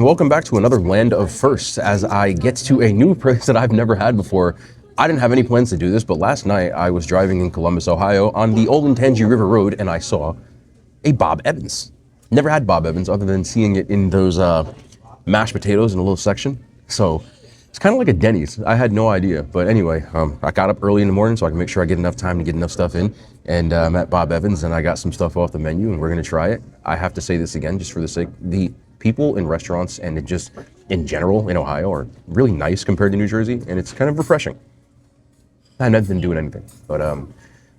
welcome back to another land of firsts as I get to a new place that I've never had before. I didn't have any plans to do this, but last night I was driving in Columbus, Ohio on the Olentangy River Road and I saw a Bob Evans. Never had Bob Evans other than seeing it in those mashed potatoes in a little section. So it's kind of like a Denny's. I had no idea. But anyway, I got up early in the morning so I can make sure I get enough time to get enough stuff in. And I'm at Bob Evans and I got some stuff off the menu and we're going to try it. I have to say this again just for the sake. The people in restaurants and just in general in Ohio are really nice compared to New Jersey. And it's kind of refreshing. I haven't been doing anything. But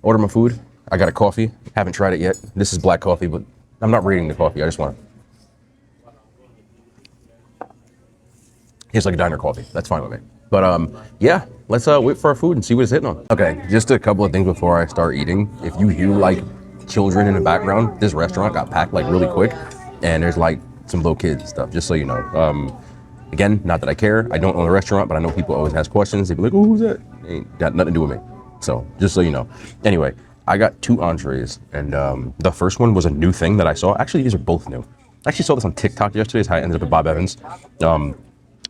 order my food. I got a coffee. Haven't tried it yet. This is black coffee, but I'm not rating the coffee. I just want to. Tastes like a diner coffee. That's fine with me. But yeah, let's wait for our food and see what it's hitting on. Okay, just a couple of things before I start eating. If you hear like children in the background, this restaurant got packed like really quick, and there's like some little kids and stuff. Just so you know. Again, not that I care. I don't own a restaurant, but I know people always ask questions. They be like, "Oh, who's that?" Ain't got nothing to do with me. So just so you know. Anyway, I got 2 entrees, and the first one was a new thing that I saw. Actually, these are both new. I actually saw this on TikTok yesterday. Is how I ended up at Bob Evans.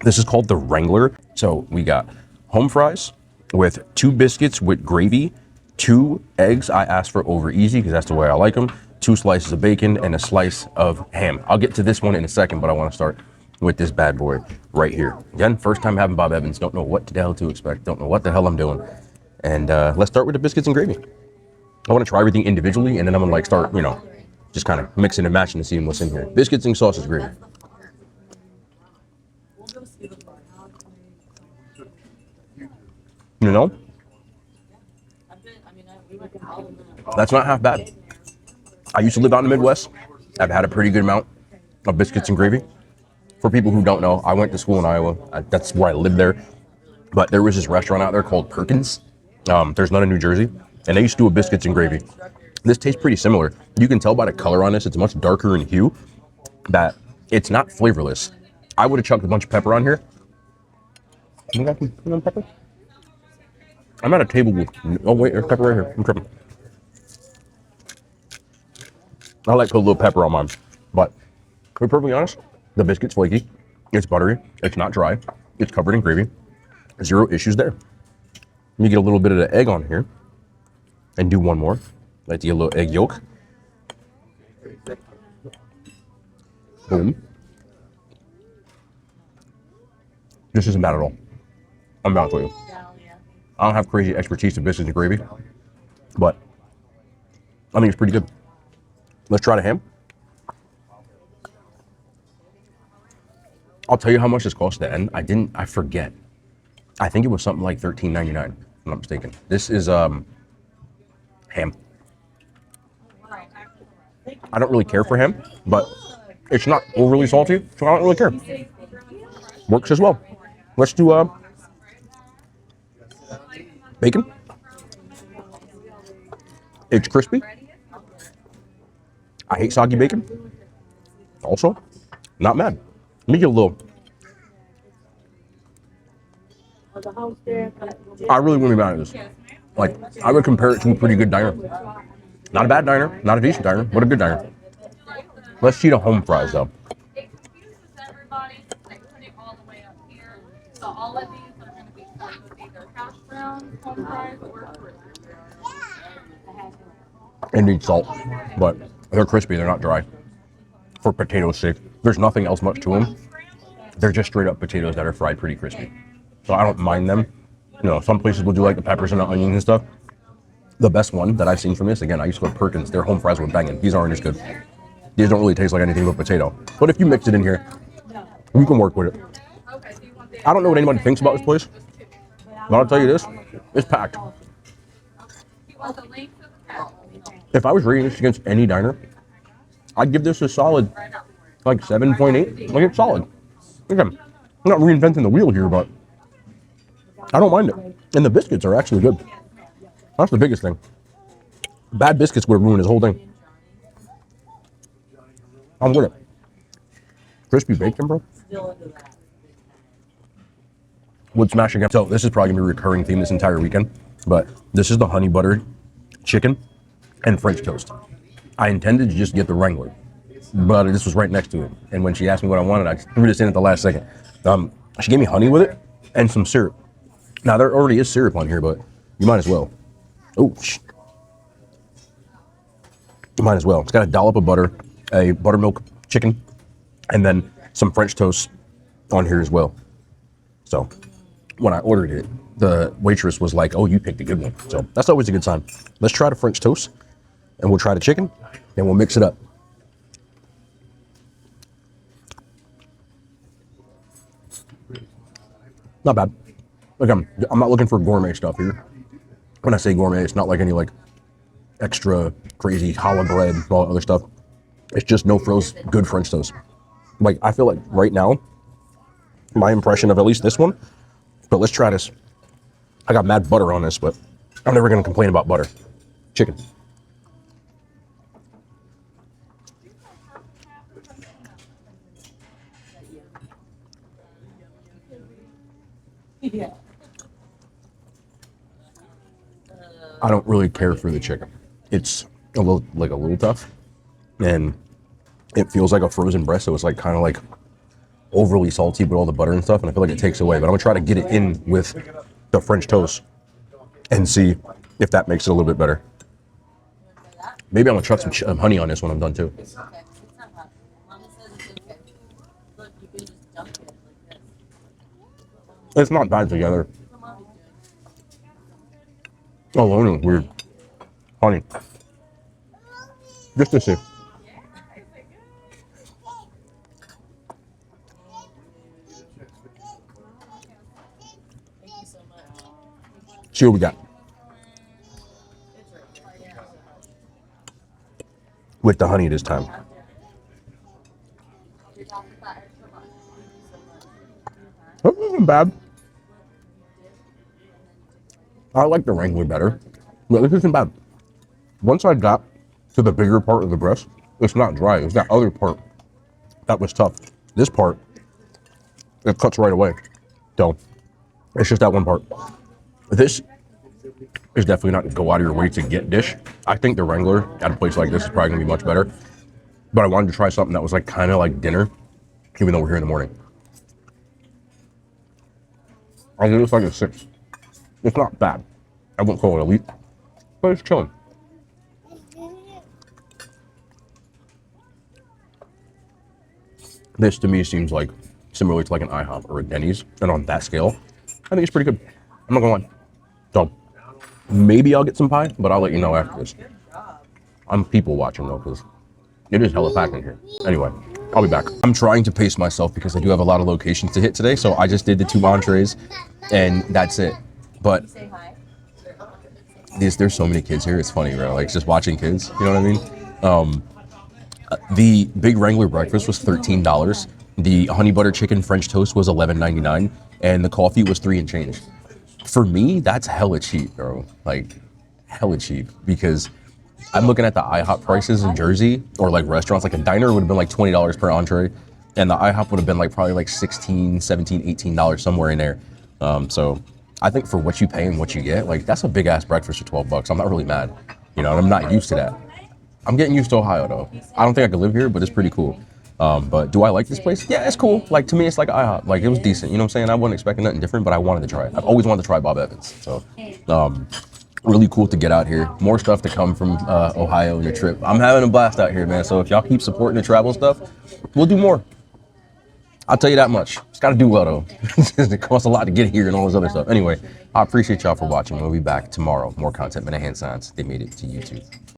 This is called the Wrangler. So we got home fries with 2 biscuits with gravy, 2 eggs. I asked for over easy because that's the way I like them. 2 slices of bacon and a slice of ham. I'll get to this one in a second, but I want to start with this bad boy right here. Again, first time having Bob Evans. Don't know what the hell to expect. Don't know what the hell I'm doing. And let's start with the biscuits and gravy. I want to try everything individually, and then I'm gonna like start, you know, just kind of mixing and matching and seeing what's in here. Biscuits and sausage gravy. You know, that's not half bad. I used to live out in the Midwest. I've had a pretty good amount of biscuits and gravy. For people who don't know, I went to school in Iowa. That's where I lived there. But there was this restaurant out there called Perkins. There's none in New Jersey. And they used to do a biscuits and gravy. This tastes pretty similar. You can tell by the color on this, it's much darker in hue, that it's not flavorless. I would have chucked a bunch of pepper on here. You got some pepper? I'm at a table with, oh wait, there's pepper right here. I'm tripping. I like to put a little pepper on mine. But to be perfectly honest, the biscuit's flaky, it's buttery, it's not dry, it's covered in gravy. 0 issues there. Let me get a little bit of the egg on here and do one more. Like the little egg yolk. Boom. This isn't bad at all. I'm about to tell you. I don't have crazy expertise in biscuits and gravy, but I think it's pretty good. Let's try the ham. I'll tell you how much this cost at the end. I forget. I think it was something like $13.99, if I'm not mistaken. This is ham. I don't really care for ham, but it's not overly salty, so I don't really care. Works as well. Let's do bacon. It's crispy. I hate soggy bacon. Also, not mad. Let me get a little. I really wouldn't be mad at this. Like, I would compare it to a pretty good diner. Not a bad diner, not a decent diner, but a good diner. Let's see the home fries though. They need salt, but they're crispy, they're not dry. For potatoes' sake, there's nothing else much to them. They're just straight up potatoes that are fried pretty crispy. So I don't mind them. You know, some places will do like the peppers and the onions and stuff. The best one that I've seen from this, again, I used to go to Perkins. Their home fries were banging. These aren't as good. These don't really taste like anything but potato. But if you mix it in here, you can work with it. I don't know what anybody thinks about this place, but I'll tell you this, it's packed. If I was rating this against any diner, I'd give this a solid, like 7.8. Like, it's solid. Again, I'm not reinventing the wheel here, but I don't mind it. And the biscuits are actually good. That's the biggest thing. Bad biscuits would ruin this whole thing. I'm with it. Crispy bacon, bro. Would smash again. So this is probably gonna be a recurring theme this entire weekend, but this is the honey buttered chicken and French toast. I intended to just get the Wrangler. but this was right next to it. And when she asked me what I wanted, I threw this in at the last second. She gave me honey with it and some syrup. Now, there already is syrup on here, but you might as well. Oh, you might as well. It's got a dollop of butter, a buttermilk chicken, and then some French toast on here as well. So when I ordered it, the waitress was like, oh, you picked a good one. So that's always a good sign. Let's try the French toast, and we'll try the chicken, and we'll mix it up. Not bad. Like I'm not looking for gourmet stuff here. When I say gourmet, it's not like any like extra crazy challah bread and all that other stuff. It's just no frills, good French toast. Like I feel like right now, my impression of at least this one, but let's try this. I got mad butter on this, but I'm never gonna complain about butter. Chicken. Yeah. I don't really care for the chicken. It's a little tough, and it feels like a frozen breast, so it's like kind of like overly salty with all the butter and stuff, and I feel like it takes away. But I'm gonna try to get it in with the French toast and see if that makes it a little bit better. Maybe I'm gonna chuck some honey on this when I'm done too. It's not bad together. Oh, alone is weird. Honey. Just to see. See what we got. With the honey this time. That wasn't bad. I like the Wrangler better, but this isn't bad. Once I got to the bigger part of the breast, it's not dry. It's that other part that was tough. This part, it cuts right away. So it's just that one part. This is definitely not go out of your way to get dish. I think the Wrangler at a place like this is probably gonna be much better. But I wanted to try something that was like kind of like dinner, even though we're here in the morning. I give this like a 6. It's not bad. I wouldn't call it elite, but it's chilling. This to me seems like similar to like an IHOP or a Denny's, and on that scale, I think it's pretty good. I'm not gonna lie. So maybe I'll get some pie, but I'll let you know after this. I'm people watching though, because it is hella packed in here. Anyway, I'll be back. I'm trying to pace myself because I do have a lot of locations to hit today, so I just did the 2 entrees, and that's it. But there's so many kids here. It's funny, bro. Like just watching kids. You know what I mean? The Big Wrangler breakfast was $13. The honey butter chicken French toast was $11.99, and the coffee was $3 and change. For me, that's hella cheap, bro. Like hella cheap, because I'm looking at the IHOP prices in Jersey, or like restaurants. Like a diner would have been like $20 per entree, and the IHOP would have been like probably like $16, $17, $18 somewhere in there. So I think for what you pay and what you get, like that's a big ass breakfast for $12. I'm not really mad, you know, and I'm not used to that. I'm getting used to Ohio though. I don't think I could live here, but it's pretty cool. But do I like this place? Yeah, it's cool. Like to me, it's like IHOP. Like it was decent. You know what I'm saying? I wasn't expecting nothing different, but I wanted to try it. I've always wanted to try Bob Evans. So really cool to get out here. More stuff to come from Ohio in the trip. I'm having a blast out here, man. So if y'all keep supporting the travel stuff, we'll do more. I'll tell you that much. It's got to do well though. It costs a lot to get here and all this other stuff. Anyway, I appreciate y'all for watching. We'll be back tomorrow. More content. Hand signs. They made it to YouTube.